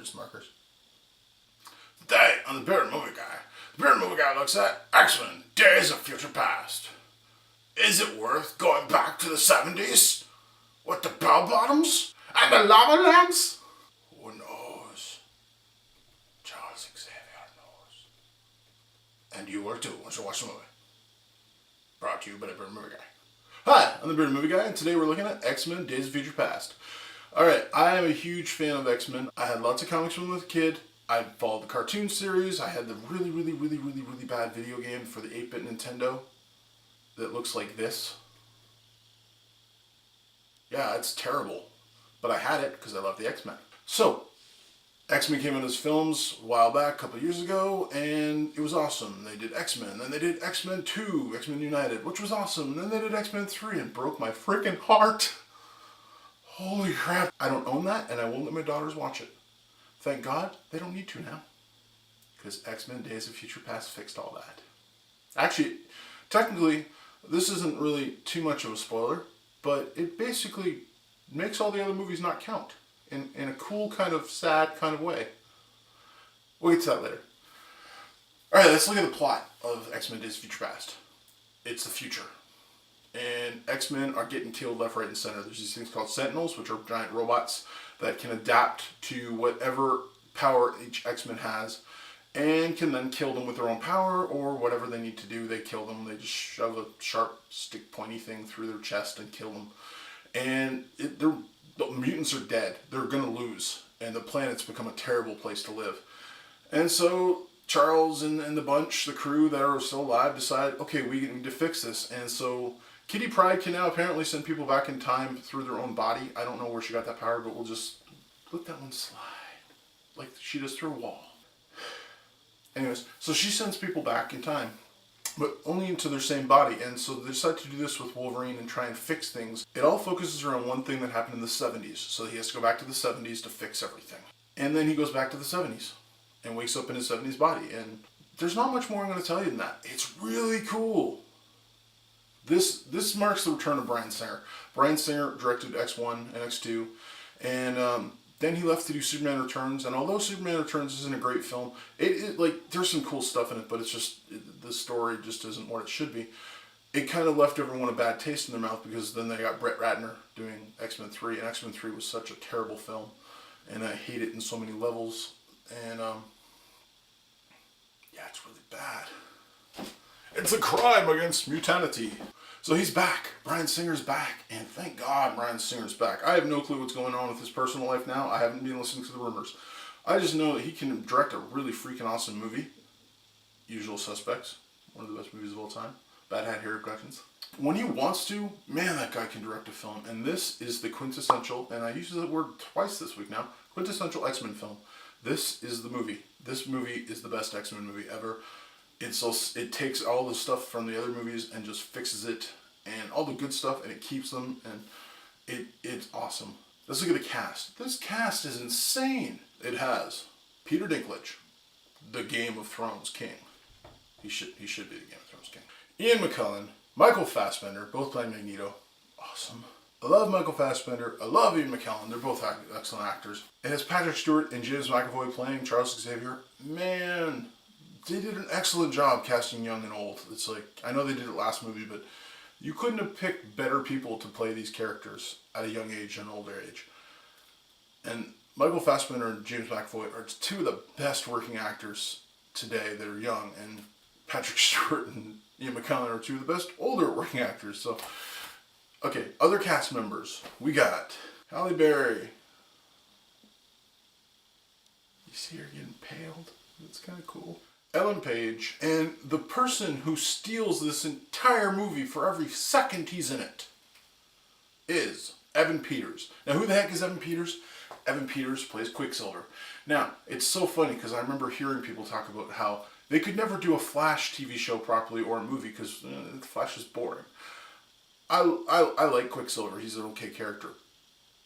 dangerous markers. Today on the Bearded Movie Guy, the Bearded Movie Guy looks at X-Men Days of Future Past. Is it worth going back to the 70s? With the bell bottoms? And the lava lamps? Who knows? Charles Xavier knows. And you will too once you watch the movie. Brought to you by the Bearded Movie Guy. Hi, I'm the Bearded Movie Guy, and today we're looking at X-Men Days of Future Past. Alright, I am a huge fan of X-Men. I had lots of comics when I was a kid. I followed the cartoon series. I had the really bad video game for the 8-bit Nintendo that looks like this. Yeah, it's terrible. But I had it because I love the X-Men. So, X-Men came out as films a while back, a couple of years ago, and it was awesome. They did X-Men, then they did X-Men 2, X-Men United, which was awesome. And then they did X-Men 3 and broke my freaking heart. Holy crap. I don't own that, and I won't let my daughters watch it. Thank God, they don't need to now. Because X-Men Days of Future Past fixed all that. Actually, technically, this isn't really too much of a spoiler, but it basically makes all the other movies not count. In a cool kind of sad kind of way. We'll get to that later. Alright, let's look at the plot of X-Men Days of Future Past. It's the future. And X-Men are getting killed left, right, and center. There's these things called Sentinels, which are giant robots that can adapt to whatever power each X-Men has and can then kill them with their own power or whatever they need to do. They kill them. They just shove a sharp, stick, pointy thing through their chest and kill them. And the mutants are dead. They're going to lose. And the planet's become a terrible place to live. And so Charles and the bunch, the crew that are still alive, decide, okay, we need to fix this. And so Kitty Pryde can now apparently send people back in time through their own body. I don't know where she got that power, but we'll just let that one slide. Like she does through a wall. Anyways, so she sends people back in time, but only into their same body. And so they decide to do this with Wolverine and try and fix things. It all focuses around one thing that happened in the 70s. So he has to go back to the 70s to fix everything. And then he goes back to the 70s and wakes up in his 70s body. And there's not much more I'm going to tell you than that. It's really cool. This marks the return of Bryan Singer. Bryan Singer directed X1 and X2, and then he left to do Superman Returns. And although Superman Returns isn't a great film, there's some cool stuff in it, but it's just the story just isn't what it should be. It kind of left everyone a bad taste in their mouth because then they got Brett Ratner doing X-Men 3, and X-Men 3 was such a terrible film, and I hate it in so many levels. And yeah, it's really bad. It's a crime against mutanity. So he's back. Bryan Singer's back. And thank God Bryan Singer's back. I have no clue what's going on with his personal life now. I haven't been listening to the rumors. I just know that he can direct a really freaking awesome movie. Usual Suspects. One of the best movies of all time. Bad Hat Hair Productions. When he wants to, man, that guy can direct a film. And this is the quintessential, and I use that word twice this week now, quintessential X-Men film. This is the movie. This movie is the best X-Men movie ever. It takes all the stuff from the other movies and just fixes it, and all the good stuff, and it keeps them, and it's awesome. Let's look at the cast. This cast is insane. It has Peter Dinklage, the Game of Thrones king. He should be the Game of Thrones king. Ian McKellen, Michael Fassbender, both playing Magneto. Awesome. I love Michael Fassbender. I love Ian McKellen. They're both excellent actors. It has Patrick Stewart and James McAvoy playing Charles Xavier. Man, they did an excellent job casting young and old. It's like, I know they did it last movie, but you couldn't have picked better people to play these characters at a young age and older age. And Michael Fassbender and James McAvoy are two of the best working actors today that are young, and Patrick Stewart and Ian McKellen are two of the best older working actors. So, okay, other cast members. We got Halle Berry. You see her getting paled? It's kind of cool. Ellen Page, and the person who steals this entire movie for every second he's in it is Evan Peters. Now, who the heck is Evan Peters? Evan Peters plays Quicksilver. Now, it's so funny because I remember hearing people talk about how they could never do a Flash TV show properly or a movie because the Flash is boring. I like Quicksilver. He's an okay character.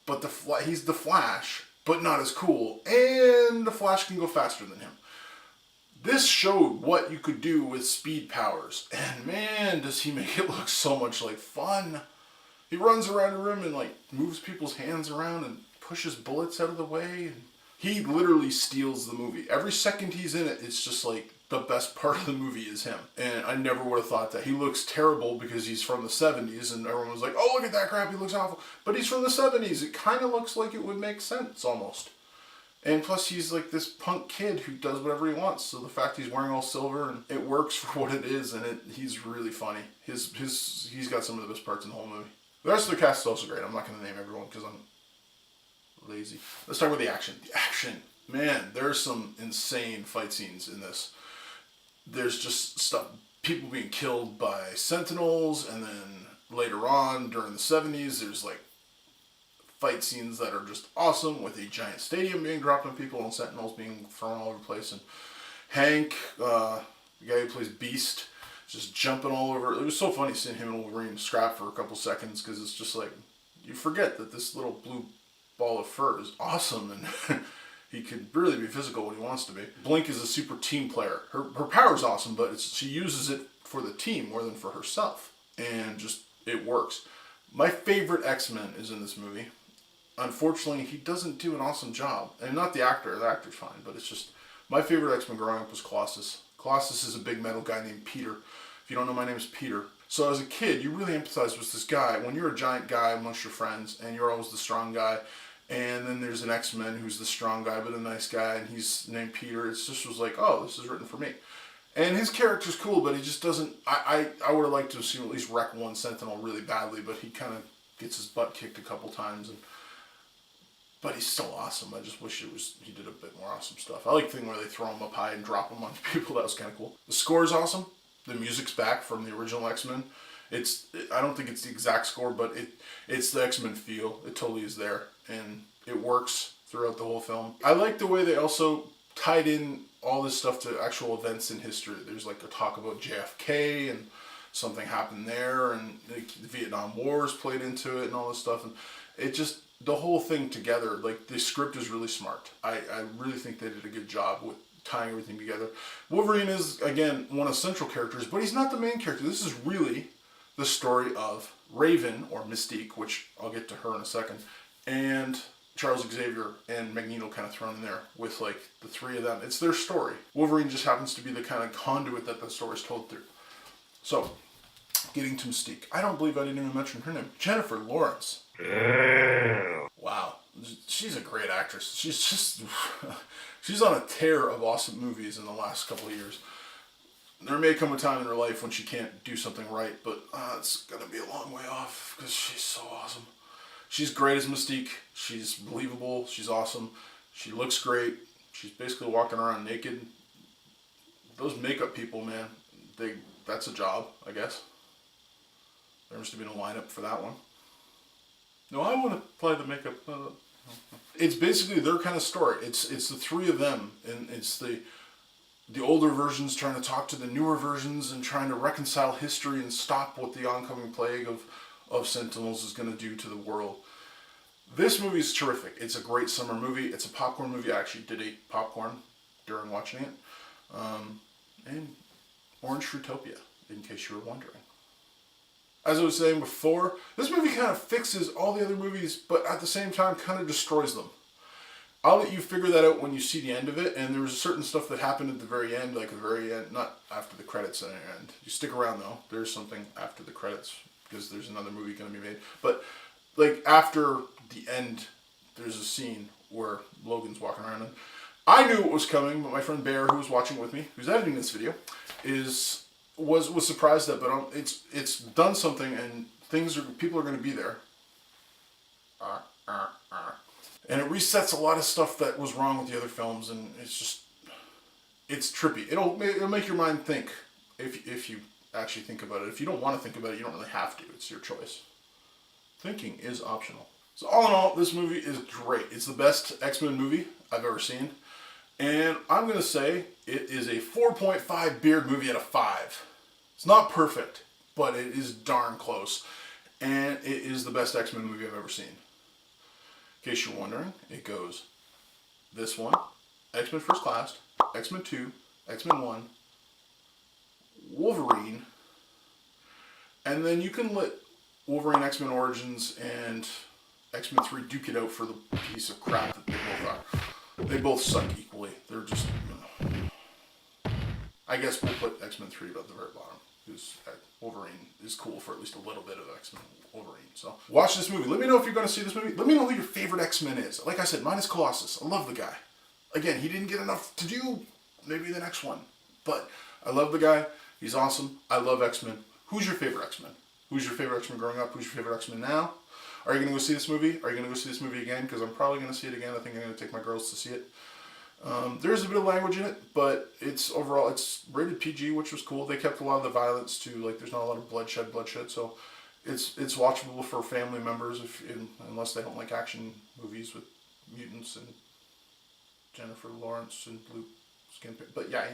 But he's the Flash, but not as cool. And the Flash can go faster than him. This showed what you could do with speed powers. And man, does he make it look so much like fun. He runs around the room and moves people's hands around and pushes bullets out of the way. And He literally steals the movie. Every second he's in it, it's just like the best part of the movie is him. And I never would have thought that. He looks terrible because he's from the 70s and everyone was like, oh, look at that crap, he looks awful. But he's from the 70s. It kind of looks like it would make sense almost. And plus he's like this punk kid who does whatever he wants. So the fact he's wearing all silver and it works for what it is, and he's really funny. He's got some of the best parts in the whole movie. The rest of the cast is also great. I'm not going to name everyone because I'm lazy. Let's start with the action. The action. Man, there's some insane fight scenes in this. There's just stuff, people being killed by Sentinels, and then later on, during the 70s, there's like fight scenes that are just awesome with a giant stadium being dropped on people and Sentinels being thrown all over the place. And Hank, the guy who plays Beast, just jumping all over. It was so funny seeing him and Wolverine scrap for a couple seconds because it's just like, you forget that this little blue ball of fur is awesome and he could really be physical when he wants to be. Blink is a super team player. Her power's awesome, but she uses it for the team more than for herself. And just, it works. My favorite X-Men is in this movie. Unfortunately, he doesn't do an awesome job. And not the actor's fine, but it's just, my favorite X-Men growing up was Colossus. Colossus is a big metal guy named Peter. If you don't know, my name is Peter. So as a kid, you really empathize with this guy. When you're a giant guy amongst your friends, and you're always the strong guy, and then there's an X-Men who's the strong guy but a nice guy, and he's named Peter. It just was like, oh, this is written for me. And his character's cool, but he just doesn't... I would have liked to have seen him at least wreck one Sentinel really badly, but he kind of gets his butt kicked a couple times. But he's still awesome. I just wish he did a bit more awesome stuff. I like the thing where they throw him up high and drop him on people. That was kind of cool. The score is awesome. The music's back from the original X-Men. I don't think it's the exact score, but it's the X-Men feel. It totally is there. And it works throughout the whole film. I like the way they also tied in all this stuff to actual events in history. There's like a talk about JFK and something happened there, and the Vietnam Wars played into it and all this stuff. And it just, the whole thing together, like the script is really smart. I really think they did a good job with tying everything together. Wolverine is, again, one of the central characters, but he's not the main character. This is really the story of Raven, or Mystique, which I'll get to her in a second, and Charles Xavier and Magneto kind of thrown in there with like the three of them. It's their story. Wolverine just happens to be the kind of conduit that the story's told through. So, getting to Mystique. I don't believe I didn't even mention her name. Jennifer Lawrence. Wow. She's a great actress. She's just... she's on a tear of awesome movies in the last couple of years. There may come a time in her life when she can't do something right, but it's going to be a long way off because she's so awesome. She's great as Mystique. She's believable. She's awesome. She looks great. She's basically walking around naked. Those makeup people, man, that's a job, I guess. There must have been a lineup for that one. No, I want to apply the makeup. It's basically their kind of story. It's the three of them, and it's the older versions trying to talk to the newer versions and trying to reconcile history and stop what the oncoming plague of Sentinels is going to do to the world. This movie is terrific. It's a great summer movie. It's a popcorn movie. I actually did eat popcorn during watching it. And Orange Fruitopia, in case you were wondering. As I was saying before, this movie kind of fixes all the other movies, but at the same time kind of destroys them. I'll let you figure that out when you see the end of it, and there was certain stuff that happened at the very end, like the very end, not after the credits at the end. You stick around though, there's something after the credits, because there's another movie going to be made. But like after the end, there's a scene where Logan's walking around, and I knew it was coming, but my friend Bear, who was watching with me, who's editing this video, was surprised at, but it's done something, and people are going to be there. And it resets a lot of stuff that was wrong with the other films, and it's trippy. It'll make your mind think if you actually think about it. If you don't want to think about it, you don't really have to. It's your choice. Thinking is optional. So all in all, this movie is great. It's the best X-Men movie I've ever seen. And I'm going to say it is a 4.5 beard movie out of 5. It's not perfect, but it is darn close. And it is the best X-Men movie I've ever seen. In case you're wondering, it goes this one, X-Men First Class, X-Men 2, X-Men 1, Wolverine, and then you can let Wolverine X-Men Origins and X-Men 3 duke it out for the piece of crap that they both are. They both suck equally. They're just, I guess we'll put X-Men 3 at the very bottom, because Wolverine is cool for at least a little bit of X-Men Wolverine. So watch this movie. Let me know if you're going to see this movie. Let me know who your favorite X-Men is. Like I said, mine is Colossus. I love the guy. Again, he didn't get enough to do. Maybe the next one. But I love the guy. He's awesome. I love X-Men. Who's your favorite X-Men? Who's your favorite X-Men growing up? Who's your favorite X-Men now? Are you going to go see this movie? Are you going to go see this movie again? Because I'm probably going to see it again. I think I'm going to take my girls to see it. There is a bit of language in it, but it's overall, it's rated PG, which was cool. They kept a lot of the violence too. Like, there's not a lot of bloodshed. So it's watchable for family members unless they don't like action movies with mutants and Jennifer Lawrence and blue skin. But yeah,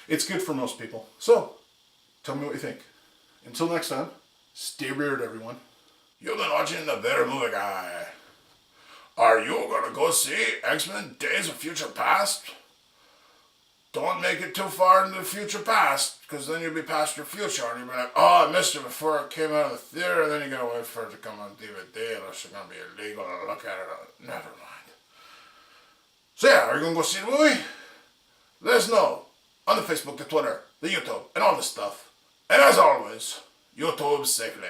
it's good for most people. So tell me what you think. Until next time, stay weird, everyone. You've been watching The Better Movie Guy. Are you gonna go see X-Men Days of Future Past? Don't make it too far into the future past, because then you'll be past your future, and you'll be like, oh, I missed it before it came out of the theater, and then you're gonna wait for it to come on DVD, or it's gonna be illegal to look at it. Never mind. So yeah, are you gonna go see the movie? Let us know on the Facebook, the Twitter, the YouTube, and all this stuff. And as always, YouTube safely.